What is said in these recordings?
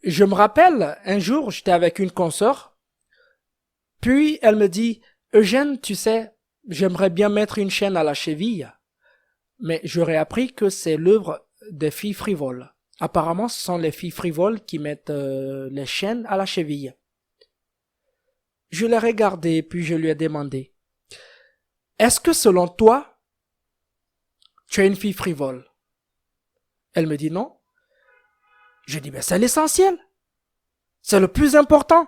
Je me rappelle, un jour, j'étais avec une consoeur, puis elle me dit, Eugène, tu sais, j'aimerais bien mettre une chaîne à la cheville, mais j'aurais appris que c'est l'œuvre des filles frivoles. Apparemment, ce sont les filles frivoles qui mettent les chaînes à la cheville. Je l'ai regardé, puis je lui ai demandé, est-ce que selon toi, tu es une fille frivole? Elle me dit non. Je dis, c'est l'essentiel. C'est le plus important.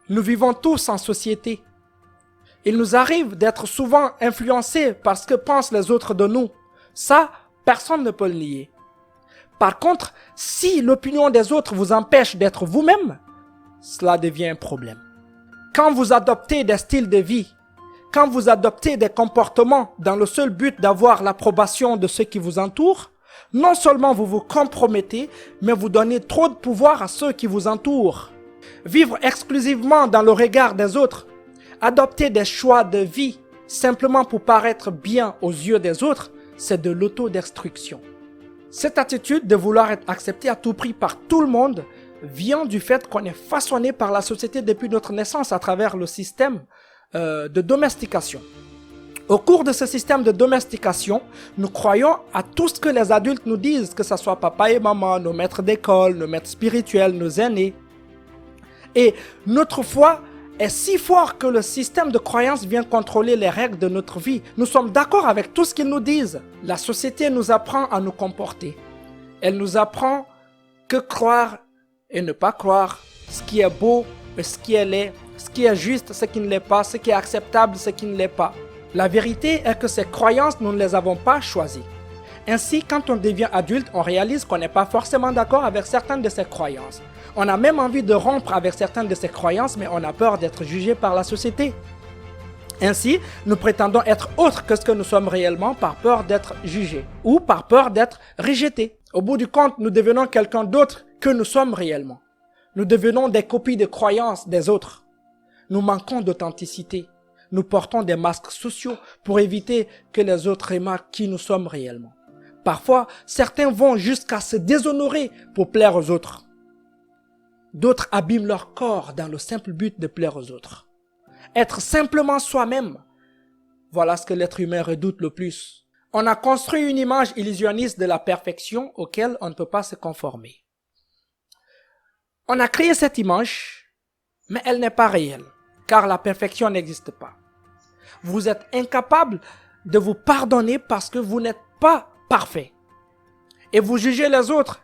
Nous vivons tous en société. Il nous arrive d'être souvent influencés par ce que pensent les autres de nous. Ça, personne ne peut le nier. Par contre, si l'opinion des autres vous empêche d'être vous-même, cela devient un problème. Quand vous adoptez des styles de vie, quand vous adoptez des comportements dans le seul but d'avoir l'approbation de ceux qui vous entourent, non seulement vous vous compromettez, mais vous donnez trop de pouvoir à ceux qui vous entourent. Vivre exclusivement dans le regard des autres, adopter des choix de vie simplement pour paraître bien aux yeux des autres, c'est de l'autodestruction. Cette attitude de vouloir être accepté à tout prix par tout le monde vient du fait qu'on est façonné par la société depuis notre naissance à travers le système de domestication. Au cours de ce système de domestication, nous croyons à tout ce que les adultes nous disent, que ce soit papa et maman, nos maîtres d'école, nos maîtres spirituels, nos aînés. Et notre foi est si fort que le système de croyance vient contrôler les règles de notre vie. Nous sommes d'accord avec tout ce qu'ils nous disent. La société nous apprend à nous comporter. Elle nous apprend que croire et ne pas croire, ce qui est beau et ce qui est laid, ce qui est juste, ce qui ne l'est pas, ce qui est acceptable, ce qui ne l'est pas. La vérité est que ces croyances, nous ne les avons pas choisies. Ainsi, quand on devient adulte, on réalise qu'on n'est pas forcément d'accord avec certaines de ces croyances. On a même envie de rompre avec certaines de ces croyances, mais on a peur d'être jugé par la société. Ainsi, nous prétendons être autres que ce que nous sommes réellement par peur d'être jugés ou par peur d'être rejetés. Au bout du compte, nous devenons quelqu'un d'autre que nous sommes réellement. Nous devenons des copies de croyances des autres. Nous manquons d'authenticité. Nous portons des masques sociaux pour éviter que les autres remarquent qui nous sommes réellement. Parfois, certains vont jusqu'à se déshonorer pour plaire aux autres. D'autres abîment leur corps dans le simple but de plaire aux autres. Être simplement soi-même, voilà ce que l'être humain redoute le plus. On a construit une image illusionniste de la perfection auquel on ne peut pas se conformer. On a créé cette image, mais elle n'est pas réelle, car la perfection n'existe pas. Vous êtes incapable de vous pardonner parce que vous n'êtes pas parfait. Et vous jugez les autres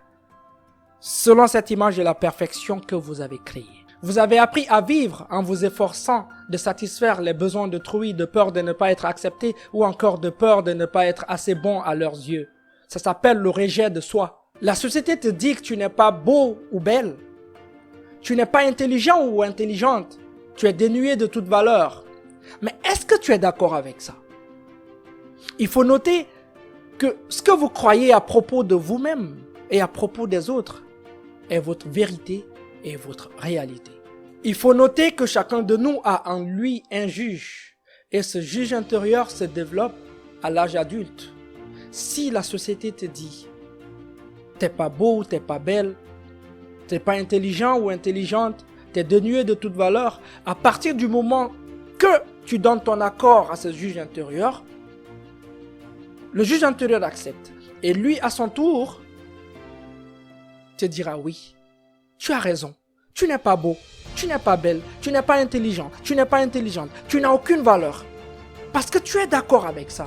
selon cette image de la perfection que vous avez créée. Vous avez appris à vivre en vous efforçant de satisfaire les besoins d'autrui, de peur de ne pas être accepté ou encore de peur de ne pas être assez bon à leurs yeux. Ça s'appelle le rejet de soi. La société te dit que tu n'es pas beau ou belle. Tu n'es pas intelligent ou intelligente. Tu es dénué de toute valeur. Mais est-ce que tu es d'accord avec ça? Il faut noter que ce que vous croyez à propos de vous-même et à propos des autres est votre vérité et votre réalité. Il faut noter que chacun de nous a en lui un juge et ce juge intérieur se développe à l'âge adulte. Si la société te dit t'es pas beau, t'es pas belle, t'es pas intelligent ou intelligente, t'es dénué de toute valeur, à partir du moment que tu donnes ton accord à ce juge intérieur, le juge intérieur accepte. Et lui, à son tour, te dira oui, tu as raison, tu n'es pas beau, tu n'es pas belle, tu n'es pas intelligent, tu n'es pas intelligente, tu n'as aucune valeur. Parce que tu es d'accord avec ça.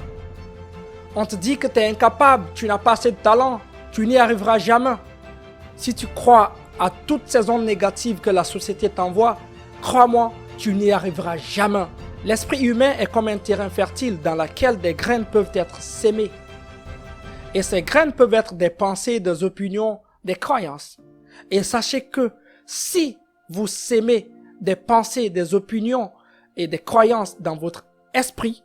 On te dit que tu es incapable, tu n'as pas assez de talent, tu n'y arriveras jamais. Si tu crois à toutes ces ondes négatives que la société t'envoie, crois-moi, tu n'y arriveras jamais. L'esprit humain est comme un terrain fertile dans lequel des graines peuvent être sémées. Et ces graines peuvent être des pensées, des opinions, des croyances. Et sachez que si vous sémez des pensées, des opinions et des croyances dans votre esprit,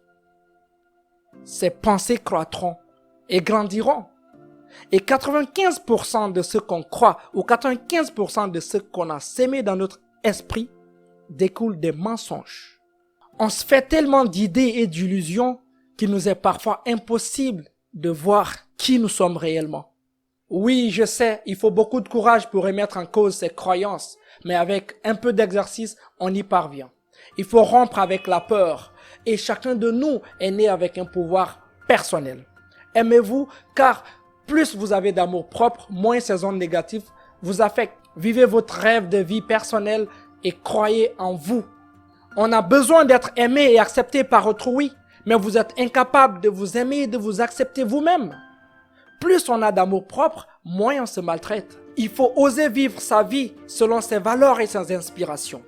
ces pensées croîtront et grandiront. Et 95% de ce qu'on croit ou 95% de ce qu'on a sémé dans notre esprit découle des mensonges. On se fait tellement d'idées et d'illusions qu'il nous est parfois impossible de voir qui nous sommes réellement. Oui, je sais, il faut beaucoup de courage pour remettre en cause ses croyances, mais avec un peu d'exercice, on y parvient. Il faut rompre avec la peur, et chacun de nous est né avec un pouvoir personnel. Aimez-vous, car plus vous avez d'amour propre, moins ces ondes négatives vous affectent. Vivez votre rêve de vie personnelle et croyez en vous. On a besoin d'être aimé et accepté par autrui, mais vous êtes incapable de vous aimer et de vous accepter vous-même. Plus on a d'amour propre, moins on se maltraite. Il faut oser vivre sa vie selon ses valeurs et ses inspirations.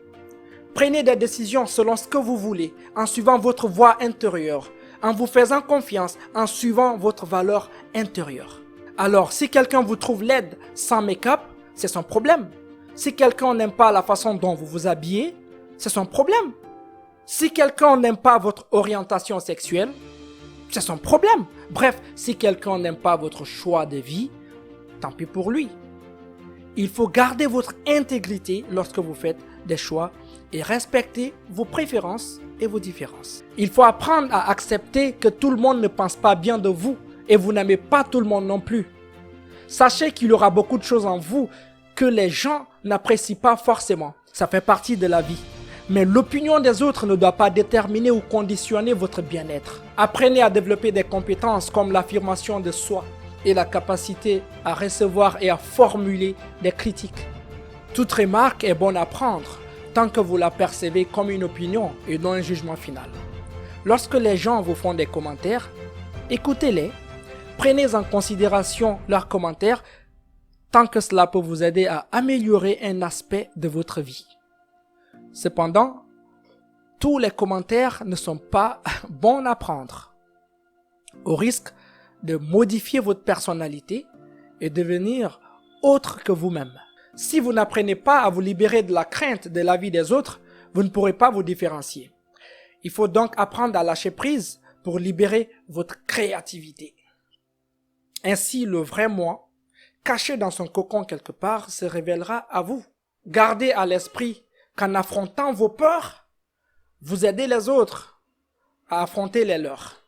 Prenez des décisions selon ce que vous voulez, en suivant votre voie intérieure, en vous faisant confiance, en suivant votre valeur intérieure. Alors, si quelqu'un vous trouve laide sans make-up, c'est son problème. Si quelqu'un n'aime pas la façon dont vous vous habillez, c'est son problème. Si quelqu'un n'aime pas votre orientation sexuelle, c'est son problème. Bref, si quelqu'un n'aime pas votre choix de vie, tant pis pour lui. Il faut garder votre intégrité lorsque vous faites des choix et respecter vos préférences et vos différences. Il faut apprendre à accepter que tout le monde ne pense pas bien de vous et vous n'aimez pas tout le monde non plus. Sachez qu'il y aura beaucoup de choses en vous que les gens n'apprécient pas forcément. Ça fait partie de la vie. Mais l'opinion des autres ne doit pas déterminer ou conditionner votre bien-être. Apprenez à développer des compétences comme l'affirmation de soi et la capacité à recevoir et à formuler des critiques. Toute remarque est bonne à prendre tant que vous la percevez comme une opinion et non un jugement final. Lorsque les gens vous font des commentaires, écoutez-les, prenez en considération leurs commentaires tant que cela peut vous aider à améliorer un aspect de votre vie. Cependant, tous les commentaires ne sont pas bons à prendre, au risque de modifier votre personnalité et devenir autre que vous-même. Si vous n'apprenez pas à vous libérer de la crainte de l'avis des autres, vous ne pourrez pas vous différencier. Il faut donc apprendre à lâcher prise pour libérer votre créativité. Ainsi, le vrai moi, caché dans son cocon quelque part, se révélera à vous. Gardez à l'esprit qu'en affrontant vos peurs, vous aidez les autres à affronter les leurs.